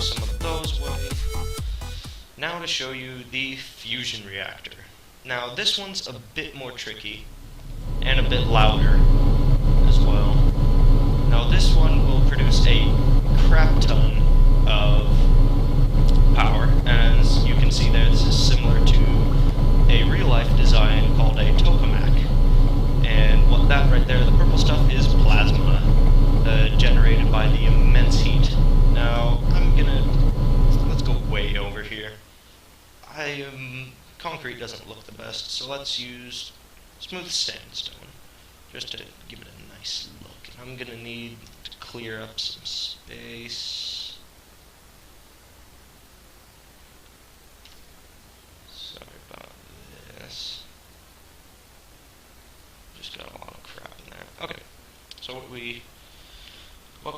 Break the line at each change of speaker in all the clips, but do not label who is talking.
some of those away. Now to show you the Fusion Reactor. Now this one's a bit more tricky, and a bit louder as well. Now this one will produce a crap ton of power. As you can see there, this is similar to a real-life design called a tokamak. And what that right there, the purple stuff, is plasma generated by the immense heat. Now, let's go way over here. Concrete doesn't look the best, so let's use smooth sandstone, just to give it a nice look. And I'm gonna need to clear up some space. Sorry about this. Just got a lot of crap in there. Okay, so what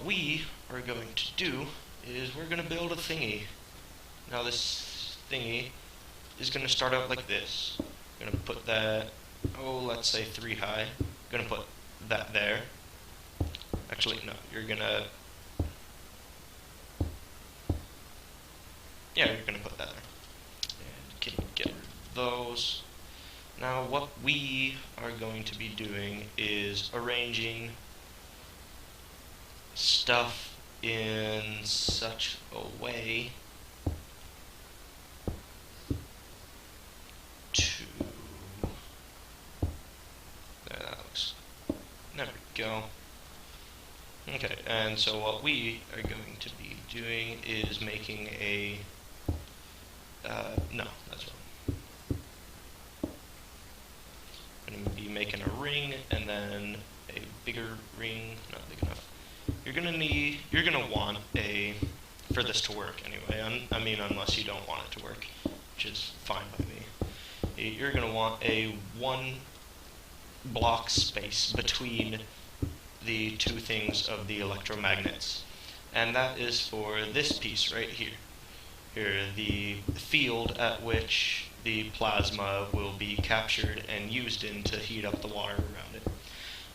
we are going to do is we're gonna build a thingy. Now this thingy is going to start out like this. I'm going to put that, let's say 3 high. I'm going to put that there. Actually, no, you're going to... Yeah, you're going to put that there. And get rid of those. Now, what we are going to be doing is arranging stuff in such a way go. Okay, and so what we are going to be doing is making a... no, that's wrong. I'm going to be making a ring, and then a bigger ring, not big enough. You're going to want a... for this to work anyway, I mean unless you don't want it to work, which is fine by me. You're going to want a 1 block space between the 2 things of the electromagnets, and that is for this piece right here. The field at which the plasma will be captured and used in to heat up the water around it.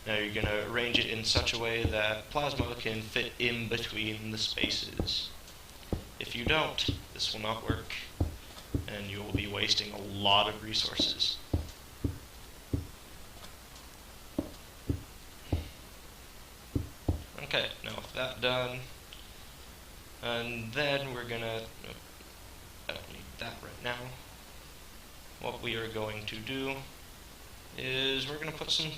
Now you're going to arrange it in such a way that plasma can fit in between the spaces. If you don't, this will not work, and you will be wasting a lot of resources. Okay, now with that done, and then we're gonna, I don't need that right now. What we are going to do is we're gonna put some,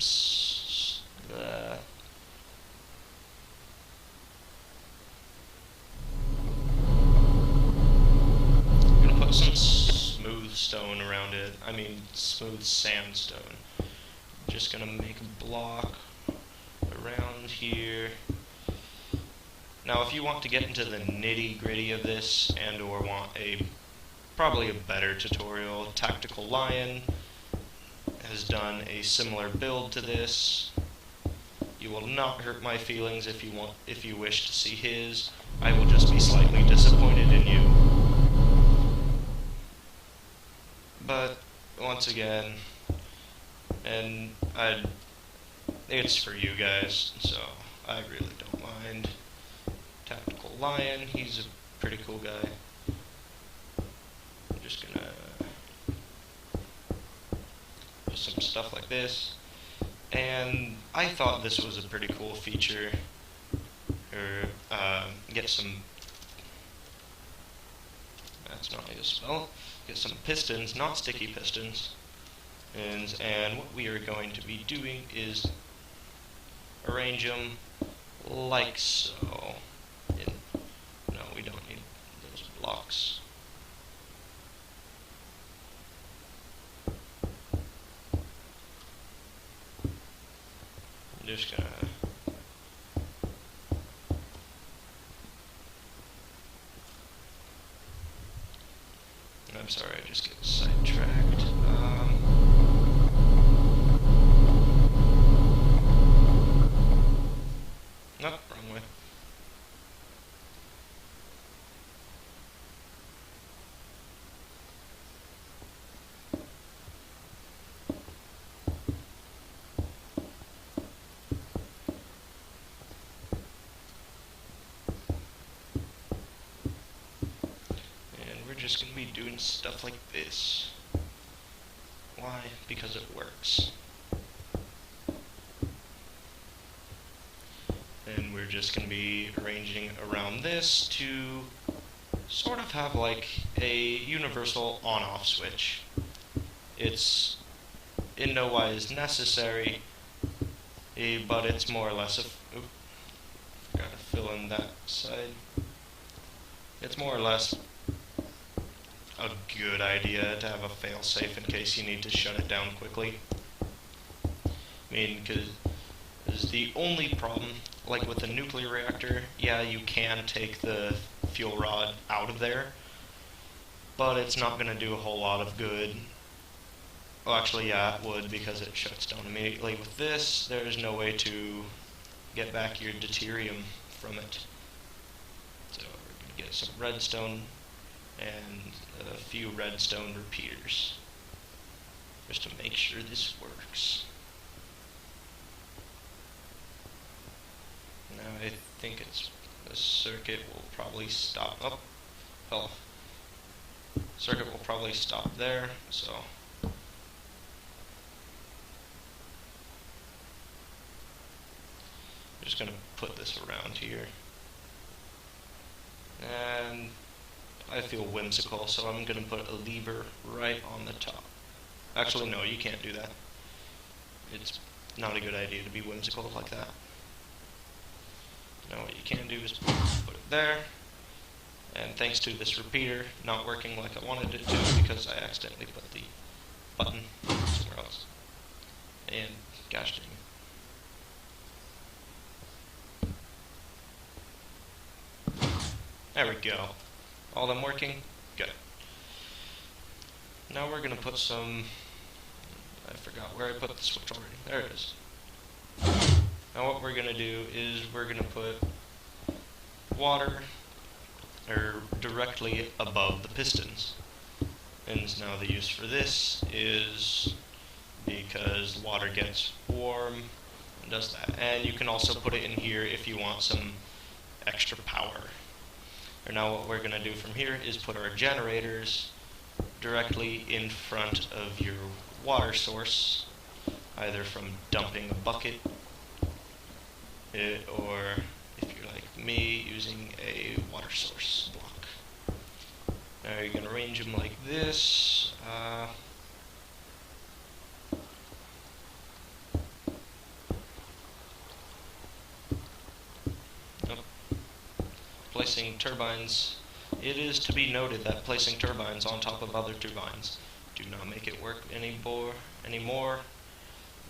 smooth stone around it, smooth sandstone. Just gonna make a block around here. Now if you want to get into the nitty-gritty of this and or want probably a better tutorial, Tactical Lion has done a similar build to this. You will not hurt my feelings if you wish to see his. I will just be slightly disappointed in you. But once again, and it's for you guys, so I really don't mind. Tactical Lion, he's a pretty cool guy. I'm just gonna do some stuff like this. And I thought this was a pretty cool feature. Or, get some... That's not how you spell it. Get some pistons, not sticky pistons. And what we are going to be doing is arrange them like so. No, we don't need those blocks. I'm just gonna... I'm sorry, I just get sidetracked. Nope, wrong way. doing stuff like this. Why? Because it works. And we're just going to be arranging around this to sort of have like a universal on-off switch. It's in no wise necessary, but it's more or less forgot to fill in that side. It's more or less a good idea to have a fail-safe in case you need to shut it down quickly. I mean, because the only problem, like with the nuclear reactor, yeah, you can take the fuel rod out of there, but it's not going to do a whole lot of good. Well, actually, yeah, it would, because it shuts down immediately. With this, there's no way to get back your deuterium from it. So we're going to get some redstone and a few redstone repeaters, just to make sure this works. Now I think it's the circuit will probably stop. Oh, hell. Circuit will probably stop there, so I'm just going to put this around here. And I feel whimsical, so I'm going to put a lever right on the top. Actually, no, you can't do that. It's not a good idea to be whimsical like that. Now what you can do is put it there. And thanks to this repeater not working like I wanted it to, because I accidentally put the button somewhere else. And gosh dang it. There we go. All them working? Good. Now we're going to put some... I forgot where I put the switch already. There it is. Now what we're going to do is we're going to put water directly above the pistons. And now the use for this is because water gets warm and does that. And you can also put it in here if you want some extra power. And now what we're going to do from here is put our generators directly in front of your water source, either from dumping a bucket, or if you're like me, using a water source block. Now you're going to arrange them like this. Placing turbines. It is to be noted that placing turbines on top of other turbines do not make it work anymore.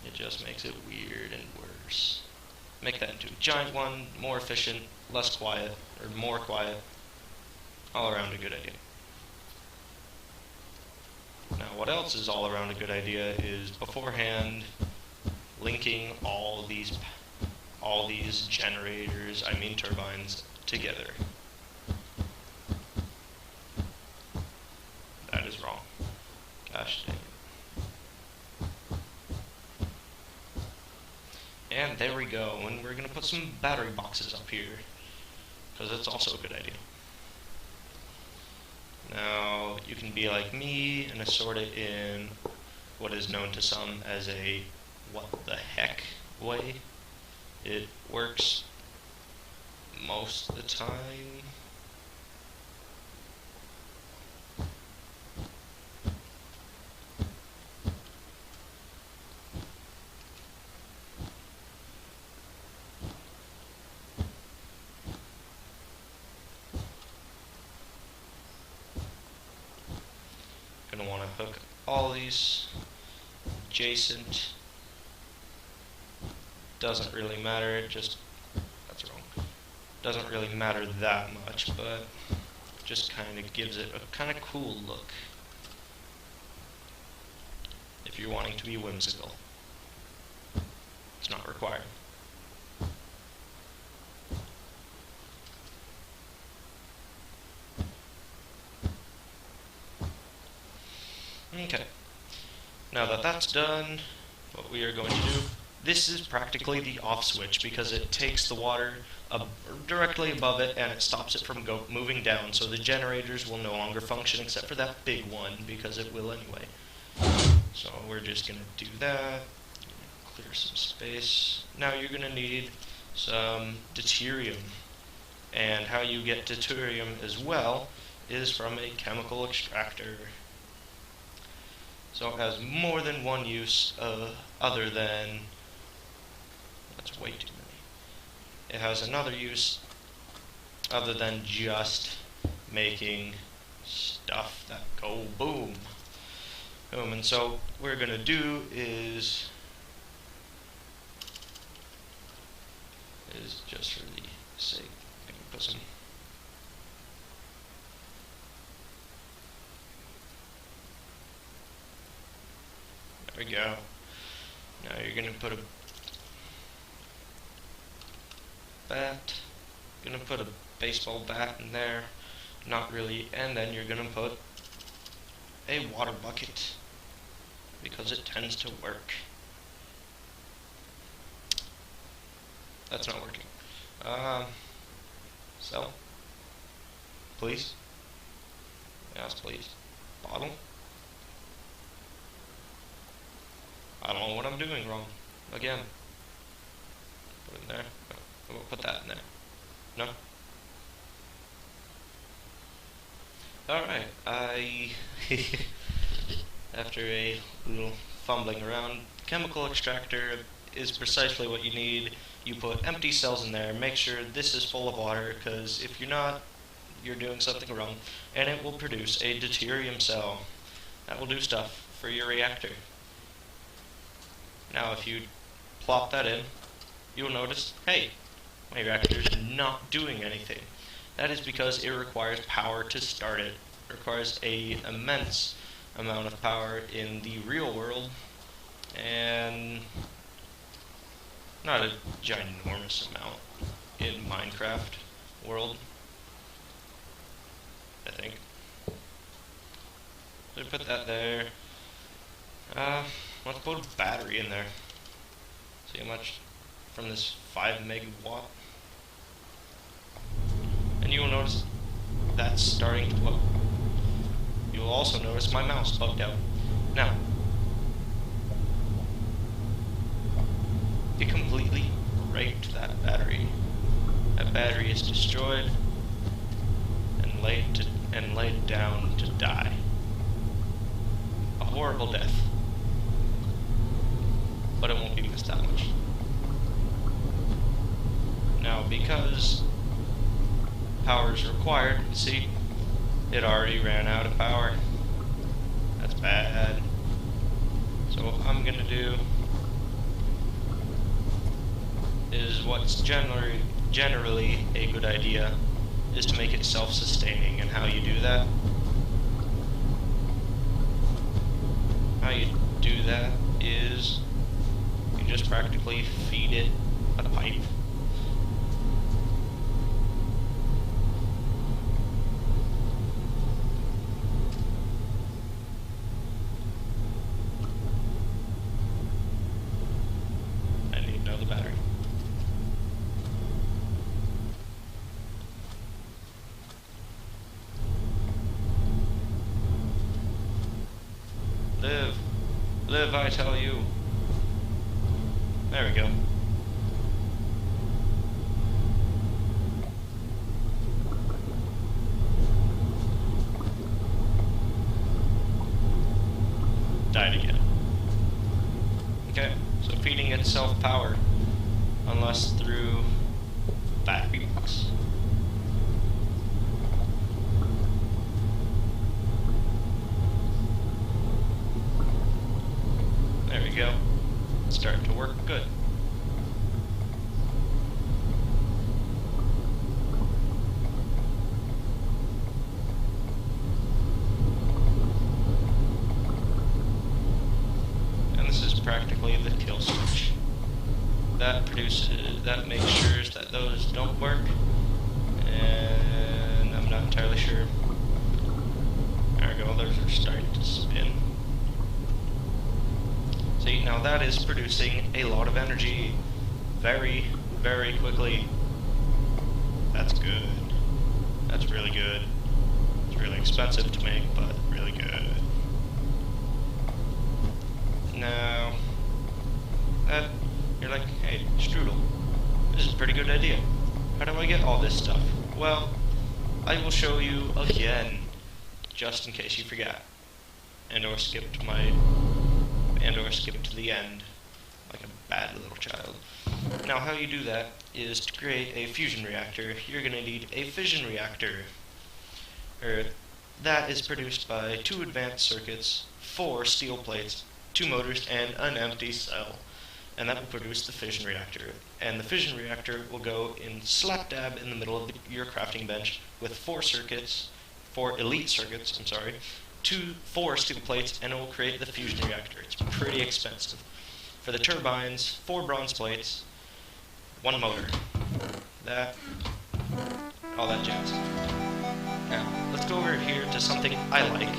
It just makes it weird and worse. Make that into a giant one, more efficient, less quiet, or more quiet. All around a good idea. Now what else is all around a good idea is beforehand linking all these generators, I mean turbines, together. That is wrong. Gosh dang it. And there we go, and we're going to put some battery boxes up here, because that's also a good idea. Now, you can be like me and assort it in what is known to some as a what the heck way. It works most of the time. Gonna want to hook all these adjacent. Doesn't really matter, it just, that's wrong. Doesn't really matter that much, but just kind of gives it a kind of cool look. If you're wanting to be whimsical. It's not required. Okay. Now that that's done, what we are going to do This is practically the off switch because it takes the water directly above it and it stops it from moving down, so the generators will no longer function except for that big one because it will anyway. So we're just going to do that, clear some space. Now you're going to need some deuterium, and how you get deuterium as well is from a chemical extractor. So it has more than one use other than, that's way too many. It has another use other than just making stuff that go boom. Boom. And so what we're going to do is just for the sake, I can put some. There we go. Now you're going to put a bat. You're going to put a baseball bat in there. Not really. And then you're going to put a water bucket because it tends to work. That's not working. So, please. Yes, please. Bottle. I don't know what I'm doing wrong. Again. Put it in there. No. I'm gonna put that in there. No? Alright. After a little fumbling around, chemical extractor is precisely what you need. You put empty cells in there. Make sure this is full of water, because if you're not, you're doing something wrong. And it will produce a deuterium cell. That will do stuff for your reactor. Now if you plop that in, you'll notice, hey, my reactor's not doing anything. That is because it requires power to start it. It requires an immense amount of power in the real world, and not a ginormous amount in Minecraft world, I think. So put that there. Let's put a battery in there. See how much from this 5 megawatt. And you will notice that's starting to look. You will also notice my mouse bugged out. Now, it completely raped that battery. That battery is destroyed and laid down to die. A horrible death. But it won't be missed that much. Now, because power is required, you see, it already ran out of power. That's bad. So what I'm gonna do is what's generally a good idea is to make it self-sustaining. And how you do that? How you do that is you just practically feed it a pipe. I need another battery. Live, I tell you. There we go. Died again. Okay, so feeding itself power, unless through battery box. There we go. It's starting to work good. And this is practically the kill switch. That makes sure that those don't work. And I'm not entirely sure. There we go, those are starting to spin. See, now that is producing a lot of energy very, very quickly. That's good. That's really good. It's really expensive to make, but really good. Now, you're like, hey, Strudel, this is a pretty good idea. How do I get all this stuff? Well, I will show you again, just in case you forgot. And/or skipped to the end, like a bad little child. Now, how you do that is to create a fusion reactor, you're going to need a fission reactor. That is produced by 2 advanced circuits, 4 steel plates, 2 motors, and an empty cell. And that will produce the fission reactor. And the fission reactor will go in slap dab in the middle of your crafting bench with 4 elite circuits, 4 steel plates, and it will create the fusion reactor. It's pretty expensive. For the turbines, 4 bronze plates, 1 motor. All that jazz. Now, let's go over here to something I like,